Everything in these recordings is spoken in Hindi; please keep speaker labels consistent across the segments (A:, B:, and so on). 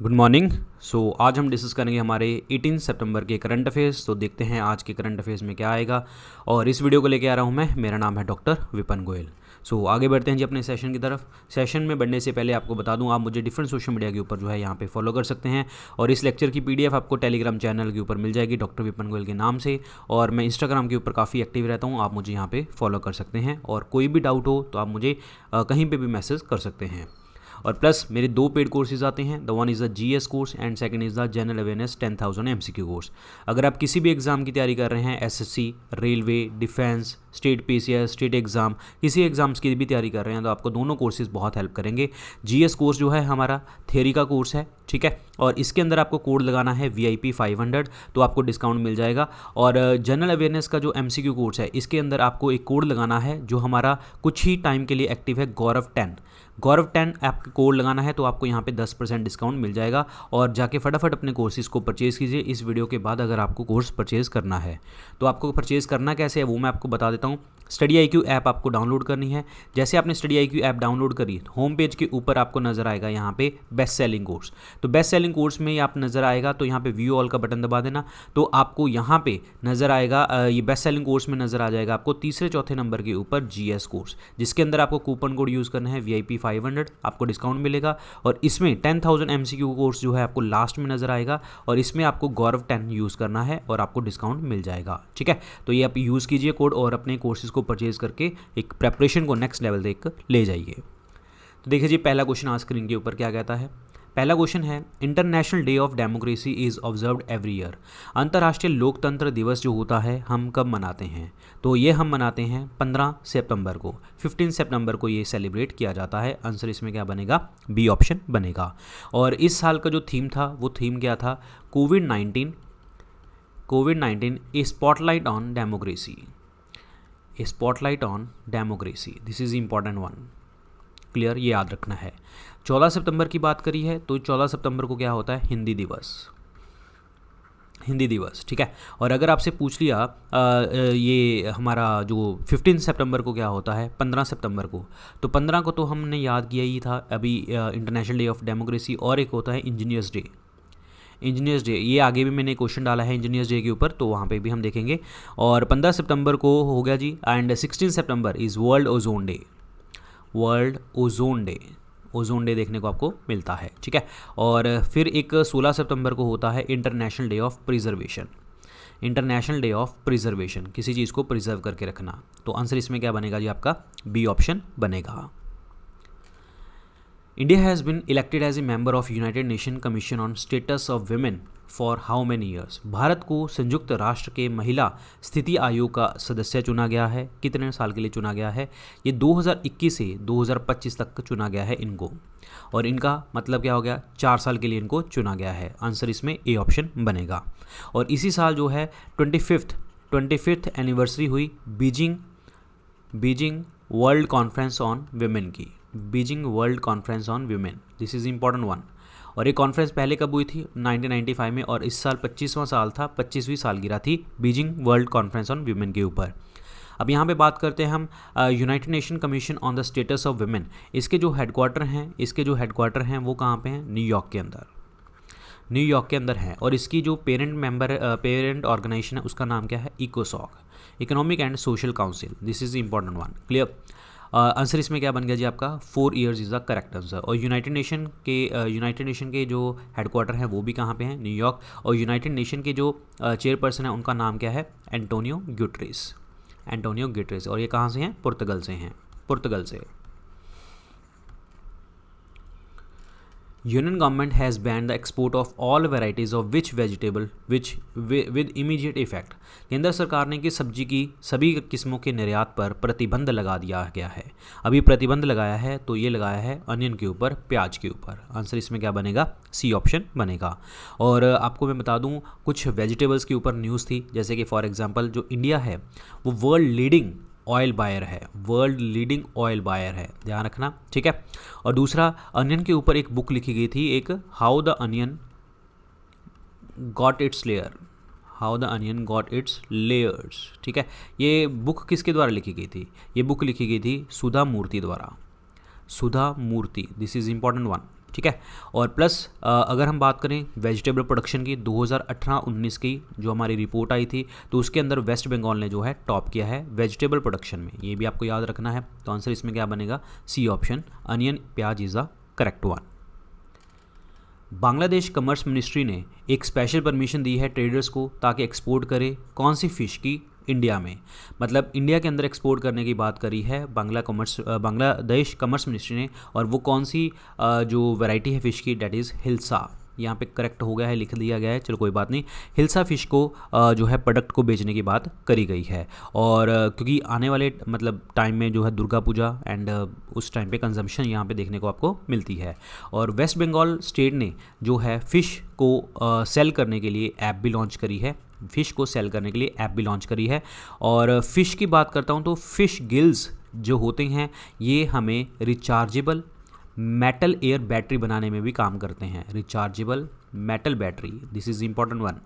A: Good morning. आज हम डिस्कस करेंगे हमारे 18 सितंबर के करंट अफेयर्स। तो देखते हैं आज के करंट अफेयर्स में क्या आएगा। और इस वीडियो को लेके आ रहा हूँ मैं, मेरा नाम है डॉक्टर विपिन गोयल। आगे बढ़ते हैं जी अपने सेशन की तरफ। सेशन में बढ़ने से पहले आपको बता दूं, आप मुझे डिफरेंट सोशल मीडिया के ऊपर जो है यहाँ पे फॉलो कर सकते हैं। और इस लेक्चर की पीडीएफ आपको टेलीग्राम चैनल के ऊपर मिल जाएगी डॉक्टर विपिन गोयल के नाम से। और मैं इंस्टाग्राम के ऊपर काफ़ी एक्टिव रहता हूँ, आप मुझे यहाँ पे फॉलो कर सकते हैं। और कोई भी डाउट हो तो आप मुझे कहीं पर भी मैसेज कर सकते हैं। और प्लस मेरे दो पेड कोर्सेज आते हैं। The one is the GS course and second is the general awareness 10,000 MCQ course. अगर आप किसी भी एग्ज़ाम की तैयारी कर रहे हैं, SSC, railway, defence, state PCS, state exam, किसी एग्ज़ाम्स की भी तैयारी कर रहे हैं तो आपको दोनों कोर्सेज बहुत हेल्प करेंगे। जीएस कोर्स जो है हमारा थ्योरी का कोर्स है, ठीक है, और इसके अंदर आपको कोड लगाना है VIP 500 तो आपको डिस्काउंट मिल जाएगा। और जनरल अवेयरनेस का जो MCQ कोर्स है इसके अंदर आपको एक कोड लगाना है जो हमारा कुछ ही टाइम के लिए एक्टिव है, गौरव 10 आपको कोड लगाना है तो आपको यहाँ पे 10% डिस्काउंट मिल जाएगा। और जाके फटाफट अपने कोर्सेज को परचेज़ कीजिए इस वीडियो के बाद। अगर आपको कोर्स परचेज़ करना है तो आपको परचेज़ करना कैसे है वो मैं आपको बता देता हूँ। स्टडी IQ ऐप आपको डाउनलोड करनी है। जैसे आपने स्टडी IQ ऐप डाउनलोड करी, होम पेज के ऊपर आपको नज़र आएगा यहाँ पे बेस्ट सेलिंग कोर्स। तो बेस्ट सेलिंग कोर्स में आप नज़र आएगा तो यहाँ पे व्यू ऑल का बटन दबा देना तो आपको यहाँ पे नज़र आएगा, ये बेस्ट सेलिंग कोर्स में नज़र आ जाएगा आपको तीसरे चौथे नंबर के ऊपर GS कोर्स, जिसके अंदर आपको कूपन कोड यूज़ करना है VIP 500, आपको डिस्काउंट मिलेगा। और इसमें 10,000 MCQ कोर्स जो है आपको लास्ट में नज़र आएगा और इसमें आपको गौरव 10 यूज़ करना है और आपको डिस्काउंट मिल जाएगा, ठीक है। तो ये आप यूज़ कीजिए कोड और अपने कोर्सेज को परचेज करके एक प्रेपरेशन को नेक्स्ट लेवल तक ले जाइए। तो देखिए जी, पहला क्वेश्चन आज स्क्रीन के ऊपर क्या कहता है। पहला क्वेश्चन है, international day of democracy is observed every year. अंतर्राष्ट्रीय लोकतंत्र दिवस जो होता है हम कब मनाते हैं? तो ये हम मनाते हैं 15 सितंबर को, 15 सितंबर को ये सेलिब्रेट किया जाता है। आंसर इसमें क्या बनेगा? बी ऑप्शन बनेगा। और इस साल का जो थीम था वो थीम क्या था? कोविड-19 a spotlight on democracy, a spotlight on democracy. This is important one, clear, ये याद रखना है। 14 सितंबर की बात करी है तो 14 सितंबर को क्या होता है? हिंदी दिवस, ठीक है। और अगर आपसे पूछ लिया ये हमारा जो 15 सितंबर को क्या होता है, 15 सितंबर को, तो 15 को तो हमने याद किया ही था अभी, इंटरनेशनल डे ऑफ डेमोक्रेसी। और एक होता है इंजीनियर्स डे, ये आगे भी मैंने क्वेश्चन डाला है इंजीनियर्स डे के ऊपर तो वहाँ पे भी हम देखेंगे। और 15 सितंबर को हो गया जी। And 16 September is World Ozone Day देखने को आपको मिलता है, ठीक है। और फिर एक 16 सितंबर को होता है इंटरनेशनल डे ऑफ प्रिजर्वेशन, किसी चीज़ को प्रिजर्व करके रखना। तो आंसर इसमें क्या बनेगा जी? आपका बी ऑप्शन बनेगा। India has been elected as a member of United Nation Commission on Status of Women for how many years. Bharat को संयुक्त राष्ट्र के महिला स्थिति आयोग का सदस्य चुना गया है। कितने साल के लिए चुना गया है? ये 2021 से 2025 तक चुना गया है इनको। और इनका मतलब क्या हो गया? 4 साल के लिए इनको चुना गया है। आंसर इसमें ए ऑप्शन बनेगा। और इसी साल जो है 25th एनिवर्सरी हुई Beijing World Conference on Women की, Beijing World Conference on Women. This is important one. और ये कॉन्फ्रेंस पहले कब हुई थी? 1995 में। और इस साल 25वां साल था, 25वीं सालगिरह थी Beijing World Conference on women के ऊपर। अब यहाँ पे बात करते हैं हम United Nation Commission on the status of women. इसके जो हेडक्वार्टर हैं वो कहाँ पे हैं? न्यूयॉर्क के अंदर है। और इसकी जो पेरेंट ऑर्गेनाइजेशन है उसका नाम क्या है? इकोसॉक, Economic and Social Council. This is important one, clear. Answer इसमें क्या बन गया जी? आपका 4 years is the correct answer. और यूनाइटेड नेशन के जो हेडक्वार्टर हैं वो भी कहाँ पे हैं? न्यूयॉर्क। और यूनाइटेड नेशन के जो चेयरपर्सन है उनका नाम क्या है? Antonio Guterres. और ये कहाँ से हैं? पुर्तगाल से। Union government has band the export of all varieties of which vegetable with immediate effect. केंद्र सरकार ने कि सब्जी की सभी किस्मों के निर्यात पर प्रतिबंध लगा दिया गया है। अभी प्रतिबंध लगाया है तो ये लगाया है अनियन के ऊपर, प्याज के ऊपर। आंसर इसमें क्या बनेगा? सी ऑप्शन बनेगा। और आपको मैं बता दूं कुछ वेजिटेबल्स के ऊपर न्यूज़ थी, जैसे कि फॉर एग्जांपल जो इंडिया है वो वर्ल्ड लीडिंग ऑयल बायर है, ध्यान रखना, ठीक है। और दूसरा, अनियन के ऊपर एक बुक लिखी गई थी, एक how the onion got its layers, ठीक है। ये बुक किसके द्वारा लिखी गई थी? ये बुक लिखी गई थी सुधा मूर्ति द्वारा। This is important one. ठीक है। और प्लस अगर हम बात करें वेजिटेबल प्रोडक्शन की 2018-19 की जो हमारी रिपोर्ट आई थी, तो उसके अंदर वेस्ट बंगाल ने जो है टॉप किया है वेजिटेबल प्रोडक्शन में। ये भी आपको याद रखना है। तो आंसर इसमें क्या बनेगा? सी ऑप्शन, अनियन, प्याज is the correct one. Bangladesh commerce ministry ने एक स्पेशल परमिशन दी है ट्रेडर्स को ताकि एक्सपोर्ट करे कौन सी फ़िश की इंडिया में, मतलब इंडिया के अंदर एक्सपोर्ट करने की बात करी है बांग्लादेश कमर्स मिनिस्ट्री ने। और वो कौन सी जो वैरायटी है फ़िश की, डेट इज़ हिल्सा। यहाँ पे करेक्ट हो गया है, लिख दिया गया है, चलो कोई बात नहीं। हिल्सा फ़िश को जो है प्रोडक्ट को बेचने की बात करी गई है। और क्योंकि आने वाले मतलब टाइम में जो है दुर्गा पूजा एंड उस टाइम पे कंजम्पशन यहाँ पे देखने को आपको मिलती है। और वेस्ट बंगाल स्टेट ने जो है फ़िश को सेल करने के लिए ऐप भी लॉन्च करी है। फ़िश को सेल करने के लिए ऐप भी लॉन्च करी है। और फ़िश की बात करता हूँ तो फ़िश गिल्स जो होते हैं ये हमें रिचार्जेबल मेटल एयर बैटरी बनाने में भी काम करते हैं। Rechargeable metal battery, this is important one,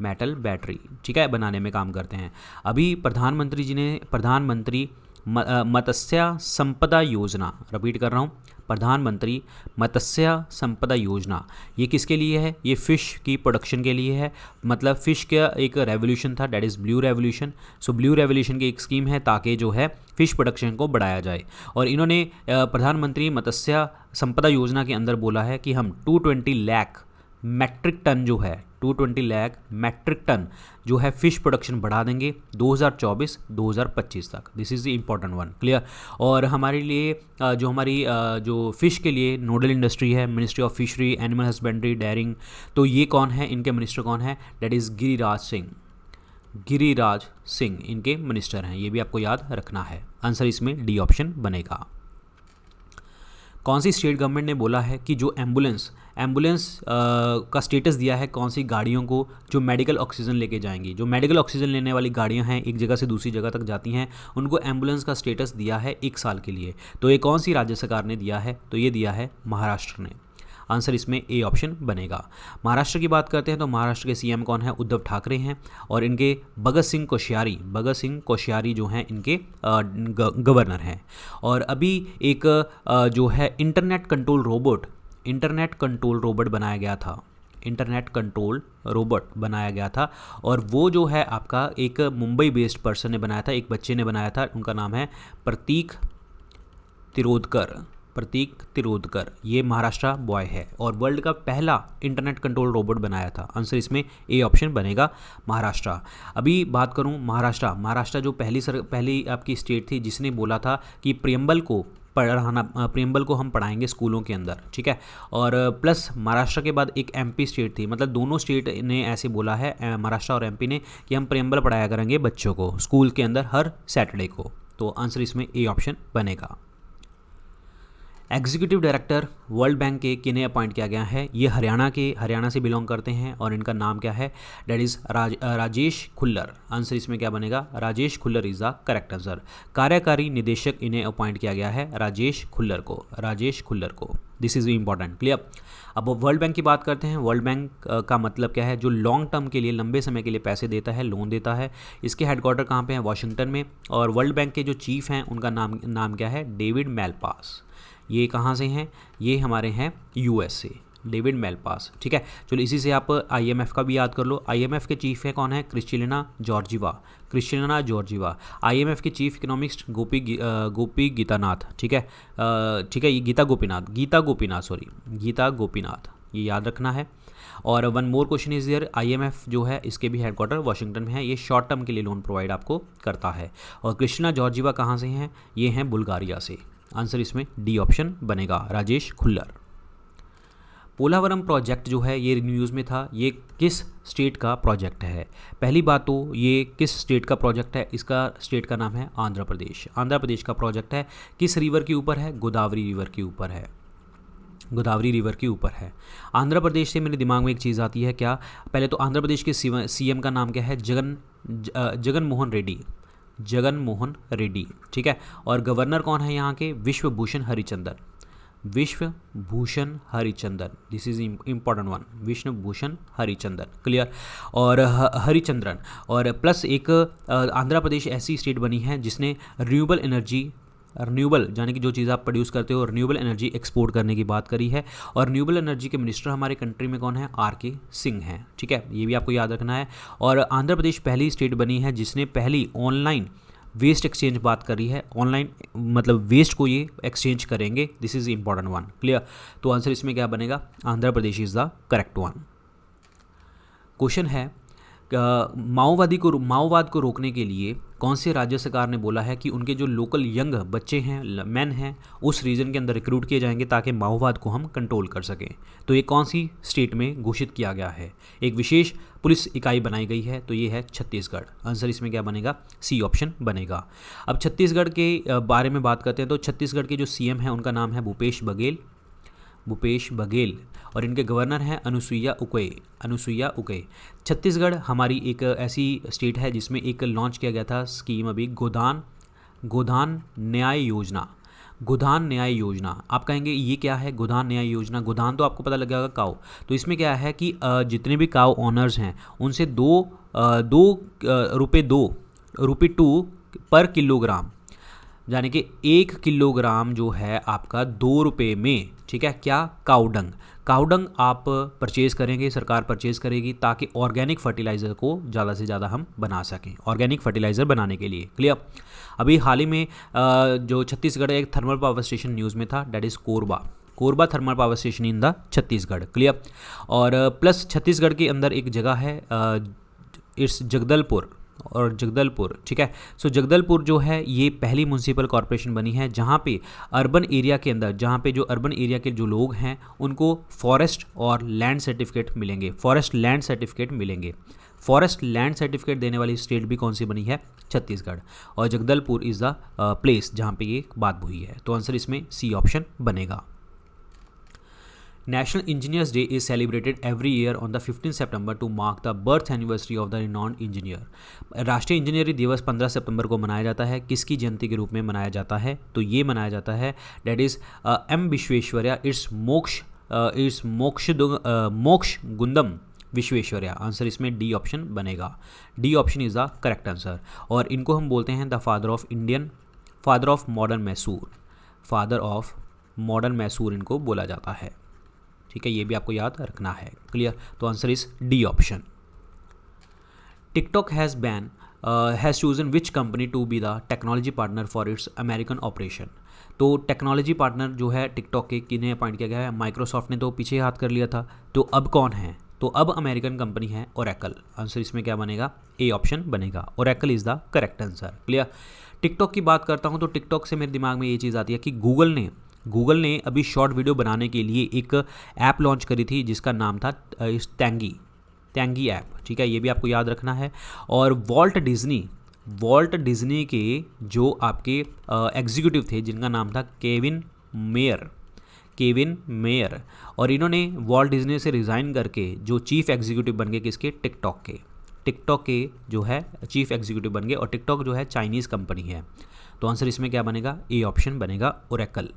A: metal battery, ठीक है, बनाने में काम करते हैं। अभी प्रधानमंत्री जी ने प्रधानमंत्री मत्स्य संपदा योजना, रिपीट कर रहा हूँ, प्रधानमंत्री मत्स्य संपदा योजना, ये किसके लिए है? ये फ़िश की प्रोडक्शन के लिए है। मतलब फ़िश का एक रेवोल्यूशन था, that is blue revolution. So blue revolution की एक स्कीम है ताकि जो है फ़िश प्रोडक्शन को बढ़ाया जाए। और इन्होंने प्रधानमंत्री मत्स्य संपदा योजना के अंदर बोला है कि हम 220 लाख मैट्रिक टन जो है 220 लाख मैट्रिक टन जो है फ़िश प्रोडक्शन बढ़ा देंगे 2024-2025 तक। This is the important one, clear. और हमारे लिए जो हमारी जो फ़िश के लिए नोडल इंडस्ट्री है, Ministry of Fishery, Animal Husbandry, Dairying, तो ये कौन है, इनके मिनिस्टर कौन है? That is Giriraj Singh. गिरिराज सिंह इनके मिनिस्टर हैं, ये भी आपको याद रखना है। आंसर इसमें डी ऑप्शन बनेगा। कौन सी स्टेट गवर्नमेंट ने बोला है कि जो एम्बुलेंस का स्टेटस दिया है कौन सी गाड़ियों को जो मेडिकल ऑक्सीजन लेके जाएंगी, जो मेडिकल ऑक्सीजन लेने वाली गाड़ियां हैं एक जगह से दूसरी जगह तक जाती हैं, उनको एम्बुलेंस का स्टेटस दिया है 1 साल के लिए। तो ये कौन सी राज्य सरकार ने दिया है? तो ये दिया है महाराष्ट्र ने। आंसर इसमें ए ऑप्शन बनेगा। महाराष्ट्र की बात करते हैं तो महाराष्ट्र के सीएम कौन है? उद्धव ठाकरे हैं। और इनके भगत सिंह कोश्यारी जो हैं इनके गवर्नर हैं। और अभी एक जो है इंटरनेट कंट्रोल रोबोट बनाया गया था। और वो जो है आपका एक मुंबई बेस्ड पर्सन ने बनाया था, एक बच्चे ने बनाया था, उनका नाम है प्रतीक तिरोदकर, ये महाराष्ट्र बॉय है और वर्ल्ड का पहला इंटरनेट कंट्रोल रोबोट बनाया था। आंसर इसमें ए ऑप्शन बनेगा, महाराष्ट्र। अभी बात करूं महाराष्ट्र जो पहली आपकी स्टेट थी जिसने बोला था कि प्रियम्बल को हम पढ़ाएंगे स्कूलों के अंदर, ठीक है। और प्लस महाराष्ट्र के बाद एक एमपी स्टेट थी, मतलब दोनों स्टेट ने ऐसे बोला है, महाराष्ट्र और एमपी ने, कि हम प्रियम्बल पढ़ाया करेंगे बच्चों को स्कूल के अंदर हर सैटरडे को। तो आंसर इसमें ए ऑप्शन बनेगा। एग्जीक्यूटिव डायरेक्टर वर्ल्ड बैंक के किन्हें अपॉइंट किया गया है? ये हरियाणा से बिलोंग करते हैं और इनका नाम क्या है? That is Rajesh Khullar. Answer इसमें क्या बनेगा? Rajesh Khullar is the correct answer. कार्यकारी निदेशक इन्हें अपॉइंट किया गया है राजेश खुल्लर को। This is important, clear. अब वर्ल्ड बैंक की बात करते हैं। वर्ल्ड बैंक का मतलब क्या है? जो लॉन्ग टर्म के लिए, लंबे समय के लिए पैसे देता है, लोन देता है। इसके हेडक्वार्टर कहाँ पे है? वॉशिंगटन में। और वर्ल्ड बैंक के जो चीफ हैं उनका नाम क्या है? David Malpass. ये कहाँ से हैं? ये हमारे हैं यूएस से, डेविड मैलपास, ठीक है। चलो इसी से आप आईएमएफ का भी याद कर लो। आईएमएफ के चीफ है कौन है? Kristalina Georgieva. आईएमएफ के चीफ इकोनॉमिस्ट गोपी गीतानाथ, ठीक है, ये गीता गोपीनाथ, ये याद रखना है। और one more question is there, IMF जो है इसके भी हेडक्वार्टर वॉशिंगटन में है। ये शॉर्ट टर्म के लिए लोन प्रोवाइड आपको करता है। और क्रिस्टलिना जॉर्जिवा कहाँ से हैं? ये हैं बुल्गारिया से। आंसर इसमें डी ऑप्शन बनेगा, राजेश खुल्लर। पोलावरम प्रोजेक्ट जो है ये न्यूज़ में था, ये किस स्टेट का प्रोजेक्ट है? पहली बात तो ये किस स्टेट का प्रोजेक्ट है? इसका स्टेट का नाम है आंध्र प्रदेश का प्रोजेक्ट है। किस रिवर के ऊपर है? गोदावरी रिवर के ऊपर है। आंध्र प्रदेश से मेरे दिमाग में एक चीज़ आती है क्या? पहले तो आंध्र प्रदेश के सीएम का नाम क्या है? जगन मोहन रेड्डी, ठीक है। और गवर्नर कौन है यहाँ के? Vishwabhushan Harichandan, this is important one, Vishnubhushan Harichandan, clear. और हरिचंद्रन। और प्लस एक आंध्र प्रदेश ऐसी स्टेट बनी है जिसने रिन्यूएबल एनर्जी रिन्यूएबल यानी कि जो चीज़ आप प्रोड्यूस करते हो रिन्यूएबल एनर्जी एक्सपोर्ट करने की बात करी है। और रिन्यूएबल एनर्जी के मिनिस्टर हमारे कंट्री में कौन है? RK सिंह हैं, ठीक है, ये भी आपको याद रखना है। और आंध्र प्रदेश पहली स्टेट बनी है जिसने पहली ऑनलाइन वेस्ट एक्सचेंज बात करी है। ऑनलाइन मतलब वेस्ट को ये एक्सचेंज करेंगे, this is important one, clear. तो आंसर इसमें क्या बनेगा? Andhra Pradesh is the correct one. Question है माओवाद को रोकने के लिए कौन से राज्य सरकार ने बोला है कि उनके जो लोकल यंग बच्चे हैं, मैन हैं, उस रीजन के अंदर रिक्रूट किए जाएंगे ताकि माओवाद को हम कंट्रोल कर सकें। तो ये कौन सी स्टेट में घोषित किया गया है? एक विशेष पुलिस इकाई बनाई गई है, तो ये है छत्तीसगढ़। आंसर इसमें क्या बनेगा? सी ऑप्शन बनेगा। अब छत्तीसगढ़ के बारे में बात करते हैं तो छत्तीसगढ़ के जो CM हैं उनका नाम है भूपेश बघेल और इनके गवर्नर हैं अनुसुईया उके। छत्तीसगढ़ हमारी एक ऐसी स्टेट है जिसमें एक लॉन्च किया गया था स्कीम अभी गोधान न्याय योजना। आप कहेंगे ये क्या है गोधान न्याय योजना? गोधान तो आपको पता लग जाएगा काऊ। तो इसमें क्या है कि जितने भी काऊ ऑनर्स हैं उनसे रुपये 2 पर किलोग्राम, यानी कि 1 किलोग्राम जो है आपका 2 रुपये में, ठीक है, क्या? काउडंग आप परचेज़ करेंगे, सरकार परचेज़ करेगी ताकि ऑर्गेनिक फर्टिलाइज़र को ज़्यादा से ज़्यादा हम बना सकें, ऑर्गेनिक फर्टिलाइज़र बनाने के लिए, क्लियर। अभी हाल ही में जो छत्तीसगढ़ एक थर्मल पावर स्टेशन न्यूज़ में था, that is Korba thermal power station in the Chhattisgarh, clear. और प्लस छत्तीसगढ़ के अंदर एक जगह है इट्स जगदलपुर, ठीक है। सो जगदलपुर जो है ये पहली म्यूनसिपल कॉरपोरेशन बनी है जहाँ पे अर्बन एरिया के अंदर, जहाँ पे जो अर्बन एरिया के जो लोग हैं उनको फॉरेस्ट और लैंड सर्टिफिकेट मिलेंगे, फॉरेस्ट लैंड सर्टिफिकेट देने वाली स्टेट भी कौन सी बनी है? छत्तीसगढ़। और जगदलपुर इज़ द प्लेस जहाँ पे ये बात हुई है। तो आंसर इसमें सी ऑप्शन बनेगा। National Engineers Day is celebrated every year on the 15th September to mark the birth anniversary of the renowned engineer. राष्ट्रीय इंजीनियरिंग दिवस 15 सितंबर को मनाया जाता है। किसकी जयंती के रूप में मनाया जाता है? तो ये मनाया जाता है डेट इज़ M विश्वेश्वरैया, मोक्ष गुंडम विश्वेश्वरैया। आंसर इसमें डी ऑप्शन बनेगा। D option is the correct answer. और इनको हम बोलते हैं the father of modern Mysore इनको बोला जाता है, ठीक है, ये भी आपको याद रखना है, क्लियर। तो answer is D option. TikTok has chosen which company to be the technology partner for its American operation. तो टेक्नोलॉजी पार्टनर जो है टिकटॉक के किन्हें अपॉइंट किया गया है? माइक्रोसॉफ्ट ने तो पीछे हाथ कर लिया था, तो अब कौन है? तो अब अमेरिकन कंपनी है ओरेकल। आंसर इसमें क्या बनेगा? ए ऑप्शन बनेगा। Oracle is the correct answer, clear. TikTok की बात करता हूँ तो टिकटॉक से मेरे दिमाग में ये चीज़ आती है कि गूगल ने अभी शॉर्ट वीडियो बनाने के लिए एक ऐप लॉन्च करी थी जिसका नाम था टैंगी ऐप, ठीक है, ये भी आपको याद रखना है। और वॉल्ट डिज्नी के जो आपके एग्जीक्यूटिव थे जिनका नाम था केविन मेयर, और इन्होंने वॉल्ट डिज्नी से रिज़ाइन करके जो चीफ एग्जीक्यूटिव बन गए किसके? टिकटॉक के जो है चीफ एग्जीक्यूटिव बन गए। और टिकटॉक जो है चाइनीज़ कंपनी है। तो आंसर इसमें क्या बनेगा? ए ऑप्शन बनेगा, ओरेकल।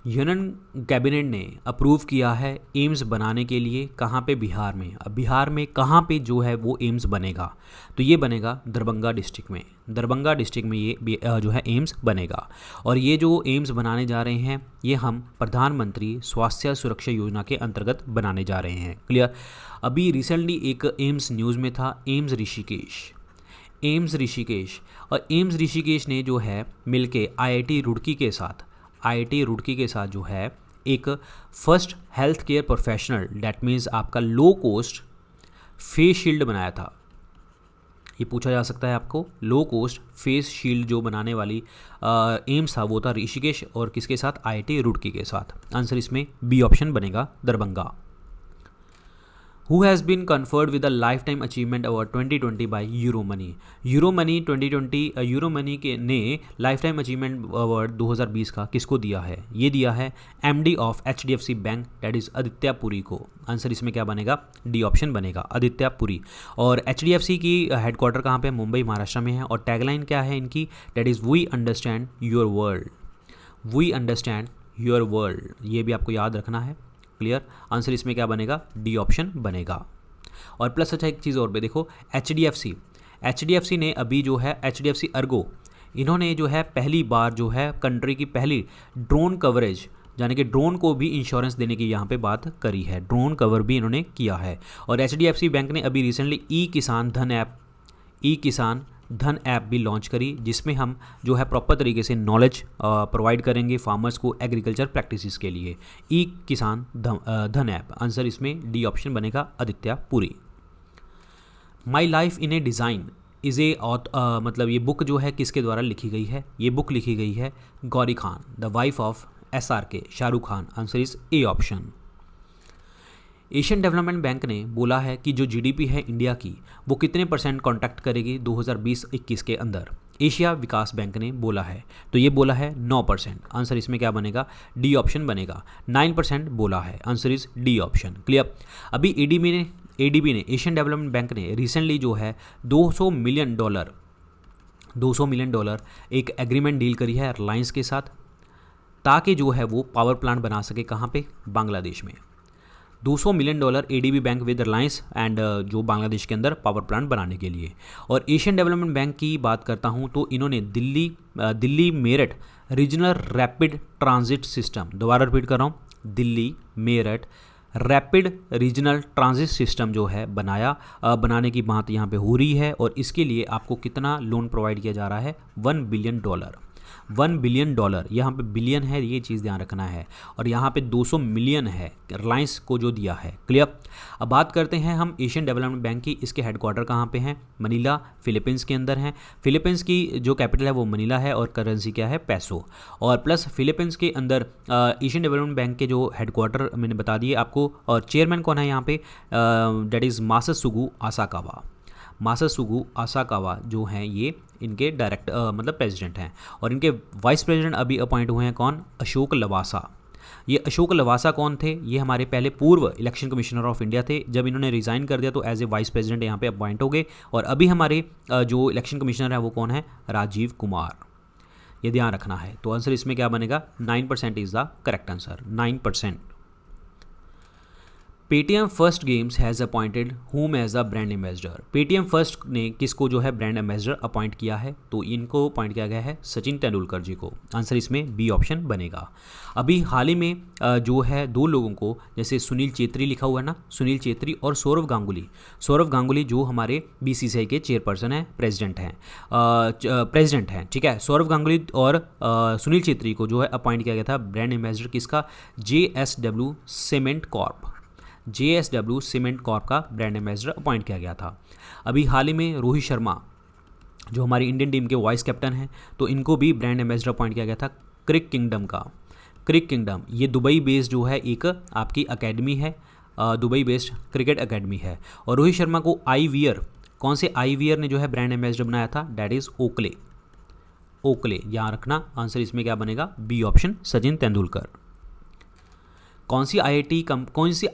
A: यूनियन कैबिनेट ने अप्रूव किया है एम्स बनाने के लिए, कहाँ पे? बिहार में। अब बिहार में कहाँ पे जो है वो एम्स बनेगा? तो ये बनेगा दरभंगा डिस्ट्रिक्ट में ये जो है एम्स बनेगा। और ये जो एम्स बनाने जा रहे हैं ये हम प्रधानमंत्री स्वास्थ्य सुरक्षा योजना के अंतर्गत बनाने जा रहे हैं, क्लियर। अभी रिसेंटली एक एम्स न्यूज़ में था, एम्स ऋषिकेश। और एम्स ऋषिकेश ने जो है मिलके IIT रुड़की के साथ जो है एक first health care professional, that means आपका लो कॉस्ट फेस शील्ड बनाया था। ये पूछा जा सकता है आपको, लो कॉस्ट फेस शील्ड जो बनाने वाली एम्स था वो था ऋषिकेश, और किसके साथ? IIT रुड़की के साथ। आंसर इसमें बी ऑप्शन बनेगा, Darbhanga. Who has been conferred with a Lifetime Achievement Award 2020 by Euromony 2020 के ने Lifetime Achievement Award 2020 का किसको दिया है? ये दिया है MD of HDFC bank, that is Aditya Puri को। आंसर इसमें क्या बनेगा? डी ऑप्शन बनेगा, आदित्य पुरी। और HDFC की हेडक्वार्टर कहाँ पे? मुंबई, महाराष्ट्र में है। और टैगलाइन क्या है इनकी? That is we understand your world. ये भी आपको याद रखना है, क्लियर। आंसर इसमें क्या बनेगा? डी ऑप्शन बनेगा। और प्लस अच्छा एक चीज़ और भी देखो, HDFC ने अभी जो है HDFC अर्गो, इन्होंने जो है पहली बार जो है कंट्री की पहली ड्रोन कवरेज, यानी कि ड्रोन को भी इंश्योरेंस देने की यहाँ पे बात करी है, ड्रोन कवर भी इन्होंने किया है। और HDFC बैंक ने अभी रिसेंटली ई किसान धन ऐप भी लॉन्च करी, जिसमें हम जो है प्रॉपर तरीके से नॉलेज प्रोवाइड करेंगे फार्मर्स को एग्रीकल्चर प्रैक्टिसेस के लिए। ई किसान धन ऐप, आंसर इसमें डी ऑप्शन बनेगा, Aditya Puri. My life in A design is a मतलब ये बुक जो है किसके द्वारा लिखी गई है? ये बुक लिखी गई है Gauri Khan, the wife of SRK, Shahrukh Khan, answer is A option. Asian development bank ने बोला है कि जो GDP है इंडिया की वो कितने % कॉन्ट्रैक्ट करेगी 2020-21 के अंदर? एशिया विकास बैंक ने बोला है, तो ये बोला है 9%, आंसर इसमें क्या बनेगा? डी ऑप्शन बनेगा। 9% बोला है, answer is D option. Clear. अभी ADB ने एशियन डेवलपमेंट बैंक ने रिसेंटली जो है $200 मिलियन एक एग्रीमेंट डील करी है रिलायंस के साथ, ताकि जो है वो पावर प्लांट बना सके, कहाँ पे? बांग्लादेश में। $200 million ADB bank with Reliance and जो बांग्लादेश के अंदर पावर प्लांट बनाने के लिए। और एशियन डेवलपमेंट बैंक की बात करता हूँ तो इन्होंने Delhi Meerut regional rapid transit system, दोबारा रिपीट कर रहा हूँ, Delhi Meerut rapid regional transit system जो है बनाने की बात यहाँ पे हो रही है। और इसके लिए आपको कितना लोन प्रोवाइड किया जा रहा है? $1 बिलियन। $1 बिलियन, यहाँ पे बिलियन है, ये चीज़ ध्यान रखना है। और यहाँ पे 200 मिलियन है रिलायंस को जो दिया है। क्लियर। अब बात करते हैं हम एशियन डेवलपमेंट बैंक की। इसके हेडक्वार्टर कहाँ पे हैं? मनीला, फिलीपींस के अंदर हैं। फिलीपींस की जो कैपिटल है वो मनीला है और करेंसी क्या है? पैसो। और प्लस फिलीपींस के अंदर एशियन डेवलपमेंट बैंक के जो हेडक्वार्टर मैंने बता दिए आपको। और चेयरमैन कौन है यहाँ पे? डेट इज़ मासासुगु आसाकावा जो हैं ये इनके मतलब प्रेसिडेंट हैं। और इनके वाइस प्रेसिडेंट अभी अपॉइंट हुए हैं कौन? अशोक लवासा। ये अशोक लवासा कौन थे? ये हमारे पहले पूर्व इलेक्शन कमिश्नर ऑफ इंडिया थे। जब इन्होंने रिज़ाइन कर दिया तो एज ए वाइस प्रेसिडेंट यहाँ पे अपॉइंट हो गए। और अभी हमारे जो इलेक्शन कमिश्नर है वो कौन है? राजीव कुमार। ये ध्यान रखना है। तो आंसर इसमें क्या बनेगा? 9% is the correct answer, 9%। Paytm First Games has appointed whom as a brand ambassador. Paytm First ने किसको जो है ब्रांड एम्बेसडर अपॉइंट किया है? तो इनको अपॉइंट किया गया है सचिन तेंदुलकर जी को, आंसर इसमें बी ऑप्शन बनेगा। अभी हाल ही में जो है 2 लोगों को, जैसे सुनील चेत्री लिखा हुआ है ना, सुनील चेत्री और सौरव गांगुली जो हमारे BCCI के चेयरपर्सन हैं, प्रेसिडेंट हैं, ठीक है। सौरव गांगुली और सुनील चेत्री को जो है अपॉइंट किया गया था ब्रांड एम्बेसडर किसका? JSW सीमेंट कॉर्प का ब्रांड एम्बेसडर अपॉइंट किया गया था। अभी हाल ही में रोहित शर्मा जो हमारी इंडियन टीम के वाइस कैप्टन हैं, तो इनको भी ब्रांड एम्बेसडर अपॉइंट किया गया था क्रिक किंगडम। ये दुबई बेस्ड जो है एक आपकी अकेडमी है, दुबई बेस्ड क्रिकेट अकेडमी है। और रोहित शर्मा को कौन से आईवियर ने जो है ब्रांड एम्बेसडर बनाया था? डैट इज़ ओकले, यहाँ रखना। आंसर इसमें क्या बनेगा? B option, Sachin Tendulkar. कौन सी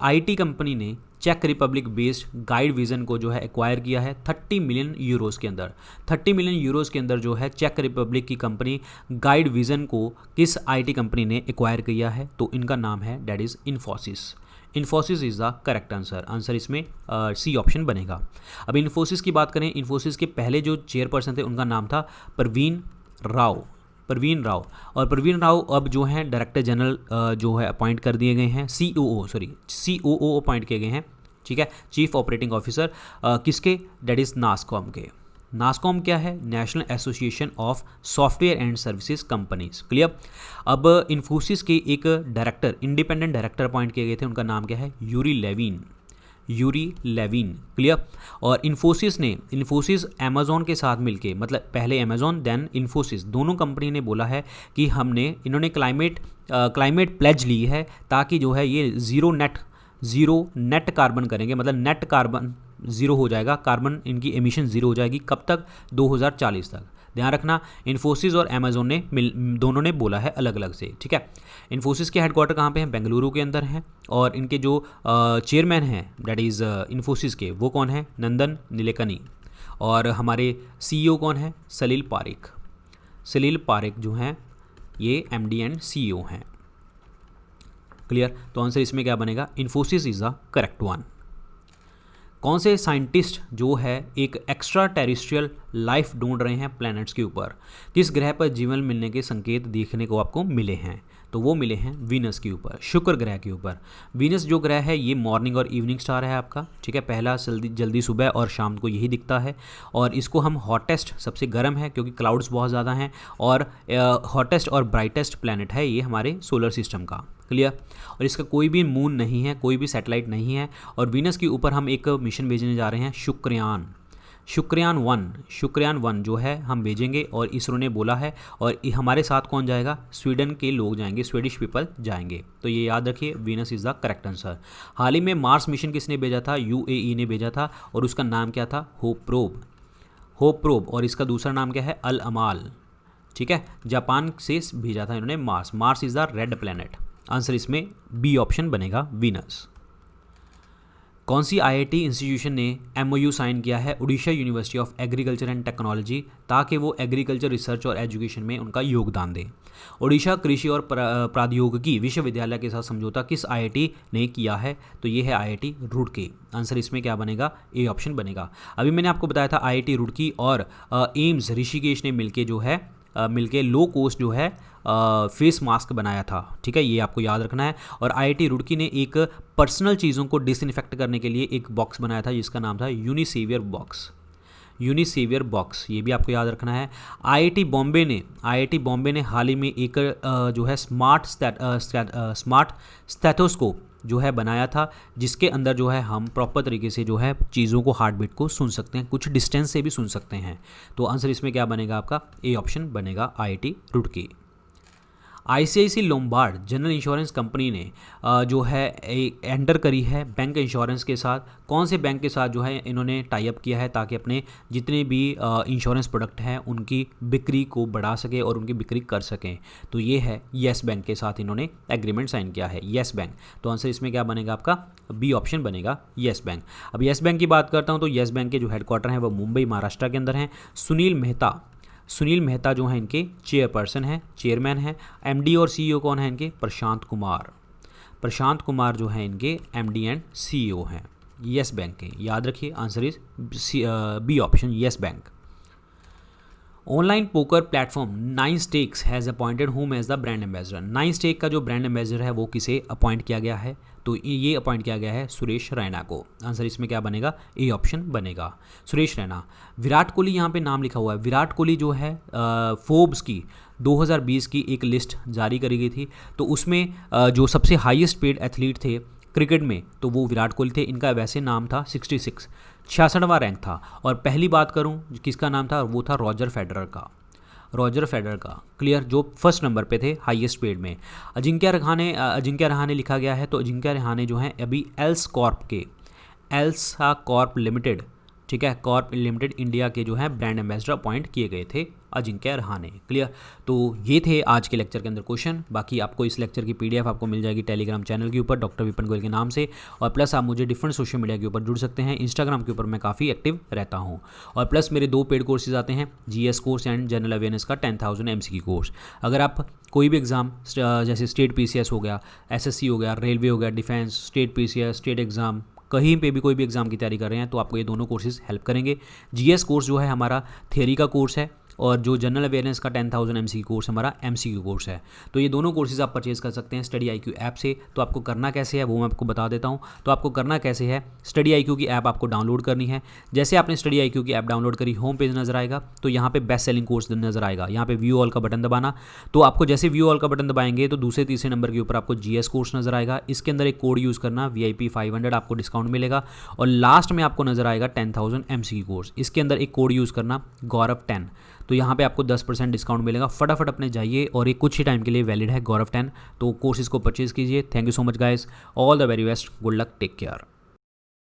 A: IT कंपनी ने चेक रिपब्लिक बेस्ड गाइड विजन को जो है एक्वायर किया है 30 मिलियन यूरोज़ के अंदर? 30 मिलियन यूरोज़ के अंदर जो है चेक रिपब्लिक की कंपनी गाइड विजन को किस IT कंपनी ने एक्वायर किया है? तो इनका नाम है that is Infosys is the correct answer इसमें सी ऑप्शन बनेगा। अब इन्फोसिस की बात करें, इन्फोसिस के पहले जो चेयरपर्सन थे उनका नाम था प्रवीण राव। और प्रवीण राव अब जो हैं डायरेक्टर जनरल जो है अपॉइंट कर दिए गए हैं, COO अपॉइंट किए गए हैं, ठीक है, चीफ ऑपरेटिंग ऑफिसर किसके? डेट इज़ नासकॉम के। नासकॉम क्या है? National association of software and services companies. Clear. अब इन्फोसिस के एक इंडिपेंडेंट डायरेक्टर अपॉइंट किए गए थे, उनका नाम क्या है? Yuri Levin. क्लियर। और इन्फोसिस अमेज़ॉन के साथ मिलके, मतलब पहले अमेज़ॉन देन इन्फोसिस, दोनों कंपनी ने बोला है कि इन्होंने क्लाइमेट प्लेज ली है, ताकि जो है ये ज़ीरो नेट कार्बन करेंगे, मतलब नेट कार्बन ज़ीरो हो जाएगा, कार्बन इनकी एमिशन ज़ीरो हो जाएगी। कब तक? 2040 तक। ध्यान रखना, इन्फोसिस और अमेज़ॉन ने दोनों ने बोला है अलग अलग से, ठीक है। इन्फोसिस के हेडक्वार्टर कहाँ पे हैं? बेंगलुरु के अंदर हैं। और इनके जो चेयरमैन हैं डेट इज़ इन्फोसिस के, वो कौन है? नंदन नीलेकनी। और हमारे CEO कौन है? सलील पारेख जो हैं ये MD एंड CEO हैं। क्लियर। तो आंसर इसमें क्या बनेगा? Infosys is the correct one. कौन से साइंटिस्ट जो है एक एक्स्ट्रा टेरेस्ट्रियल लाइफ ढूंढ रहे हैं प्लैनेट्स के ऊपर, किस ग्रह पर जीवन मिलने के संकेत देखने को आपको मिले हैं? तो वो मिले हैं वीनस के ऊपर, शुक्र ग्रह के ऊपर। वीनस जो ग्रह है ये मॉर्निंग और इवनिंग स्टार है आपका, ठीक है। पहला जल्दी सुबह और शाम को यही दिखता है, और इसको हम हॉटेस्ट, सबसे गर्म है क्योंकि क्लाउड्स बहुत ज़्यादा हैं, और हॉटेस्ट और ब्राइटेस्ट प्लैनेट है ये हमारे सोलर सिस्टम का। क्लियर। और इसका कोई भी मून नहीं है, कोई भी सैटेलाइट नहीं है। और वीनस के ऊपर हम एक मिशन भेजने जा रहे हैं, शुक्रयान 1 जो है हम भेजेंगे, और इसरो ने बोला है। और हमारे साथ कौन जाएगा? स्वीडन के लोग जाएंगे, स्वीडिश पीपल जाएंगे। तो ये याद रखिए, Venus is the correct answer. हाल ही में मार्स मिशन किसने भेजा था? UAE ने भेजा था, और उसका नाम क्या था? Hope probe. और इसका दूसरा नाम क्या है? अल अमाल, ठीक है। जापान से भेजा था इन्होंने Mars is the red planet. Answer इसमें बी ऑप्शन बनेगा, वीनस। कौन सी IIT इंस्टीट्यूशन ने MOU साइन किया है Orissa university of agriculture and technology, ताकि वो एग्रीकल्चर रिसर्च और एजुकेशन में उनका योगदान दें? उड़ीसा कृषि और प्रौद्योगिकी विश्वविद्यालय के साथ समझौता किस IIT ने किया है? तो ये है IIT रुड़की। आंसर इसमें क्या बनेगा? ए ऑप्शन बनेगा। अभी मैंने आपको बताया था IIT रुड़की और एम्स ऋषिकेश ने मिलके लो कॉस्ट जो है फेस मास्क बनाया था, ठीक है। ये आपको याद रखना है। और IIT रुड़की ने एक पर्सनल चीज़ों को डिसइंफेक्ट करने के लिए एक बॉक्स बनाया था जिसका नाम था यूनिसेवियर बॉक्स, ये भी आपको याद रखना है। IIT बॉम्बे ने हाल ही में एक जो है स्मार्ट स्टेथोस्कोप जो है बनाया था, जिसके अंदर जो है हम प्रॉपर तरीके से जो है चीज़ों को, हार्ट बीट को सुन सकते हैं, कुछ डिस्टेंस से भी सुन सकते हैं। तो आंसर इसमें क्या बनेगा आपका? ए ऑप्शन बनेगा, IIT Roorkee. ICICI Lombard general insurance company ने जो है एंटर करी है बैंक इंश्योरेंस के साथ। कौन से बैंक के साथ जो है इन्होंने टाई अप किया है, ताकि अपने जितने भी इंश्योरेंस प्रोडक्ट हैं उनकी बिक्री को बढ़ा सके और उनकी बिक्री कर सकें? तो ये है येस बैंक के साथ इन्होंने एग्रीमेंट साइन किया है, येस बैंक। तो आंसर इसमें क्या बनेगा आपका? बी ऑप्शन बनेगा, येस बैंक। अब येस बैंक की बात करता हूँ तो येस बैंक के जो हेडक्वार्टर हैं वो मुंबई महाराष्ट्र के अंदर हैं। सुनील मेहता जो हैं इनके चेयरमैन हैं। MD और CEO कौन है इनके? प्रशांत कुमार जो हैं इनके MD एंड CEO हैं येस बैंक के। याद रखिए, answer is B option, Yes Bank. Online poker platform 9stakes has appointed whom as the brand ambassador. 9stake का जो ब्रांड एम्बेसडर है वो किसे अपॉइंट किया गया है? तो ये अपॉइंट किया गया है सुरेश रैना को। आंसर इसमें क्या बनेगा? ए ऑप्शन बनेगा, सुरेश रैना। विराट कोहली यहाँ पे नाम लिखा हुआ है। विराट कोहली जो है फोर्ब्स की 2020 की एक लिस्ट जारी करी गई थी, तो उसमें जो सबसे हाईएस्ट पेड एथलीट थे क्रिकेट में, तो वो विराट कोहली थे। इनका वैसे नाम था 66वां रैंक था। और पहली बात करूं किसका नाम था, वो था रॉजर फेडरर का। क्लियर, जो फर्स्ट नंबर पे थे हाईएस्ट पेड में। अजिंक्य रहाणे लिखा गया है, तो अजिंक्य रहाणे जो हैं अभी एल्सा कॉर्प लिमिटेड, ठीक है, कॉर्प लिमिटेड इंडिया के जो है ब्रांड एम्बेसडर अपॉइंट किए गए थे अजिंक्य रहाणे। क्लियर। तो ये थे आज के लेक्चर के अंदर क्वेश्चन। बाकी आपको इस लेक्चर की PDF आपको मिल जाएगी टेलीग्राम चैनल के ऊपर डॉक्टर विपिन गोयल के नाम से, और प्लस आप मुझे डिफरेंट सोशल मीडिया के ऊपर जुड़ सकते हैं। इंस्टाग्राम के ऊपर मैं काफ़ी एक्टिव रहता हूँ। और प्लस मेरे 2 पेड कोर्सेज आते हैं, GS course and general awareness का 10,000 MCQ कोर्स। अगर आप कोई भी एग्ज़ाम जैसे स्टेट PCS हो गया, SSC हो गया, रेलवे हो गया, defence, state PCS, state exam, कहीं पे भी कोई भी एग्ज़ाम की तैयारी कर रहे हैं तो आपको ये दोनों कोर्सेज हेल्प करेंगे। GS कोर्स जो है हमारा थियरी का कोर्स है, और जो जनरल अवेयरनेस का 10,000 MCQ कोर्स हमारा MCQ कोर्स है। तो ये दोनों कोर्सेज आप परचेज कर सकते हैं स्टडी IQ ऐप से। तो आपको करना कैसे है वो मैं आपको बता देता हूँ। तो आपको करना कैसे है, स्टडी IQ की ऐप आपको डाउनलोड करनी है। जैसे आपने स्टडी IQ की ऐप डाउनलोड करी, होम पेज नजर आएगा, तो यहाँ पे बेस्ट सेलिंग कोर्स नजर आएगा। यहाँ पे व्यू ऑल का बटन दबाना, तो आपको जैसे व्यू ऑल का बटन दबाएंगे तो दूसरे तीसरे नंबर के ऊपर आपको GS कोर्स नजर आएगा। इसके अंदर एक कोड यूज़ करना, VIP 500 आपको डिस्काउंट मिलेगा। और लास्ट में आपको नजर आएगा 10,000 MCQ कोर्स, इसके अंदर एक कोड यूज़ करना, गौरव 10, तो यहाँ पे आपको 10% डिस्काउंट मिलेगा। फटाफट अपने जाइए, और ये कुछ ही टाइम के लिए वैलिड है, गौरव 10। तो कोर्सेज को परचेज कीजिए। Thank you so much guys, all the very best, good luck, take care.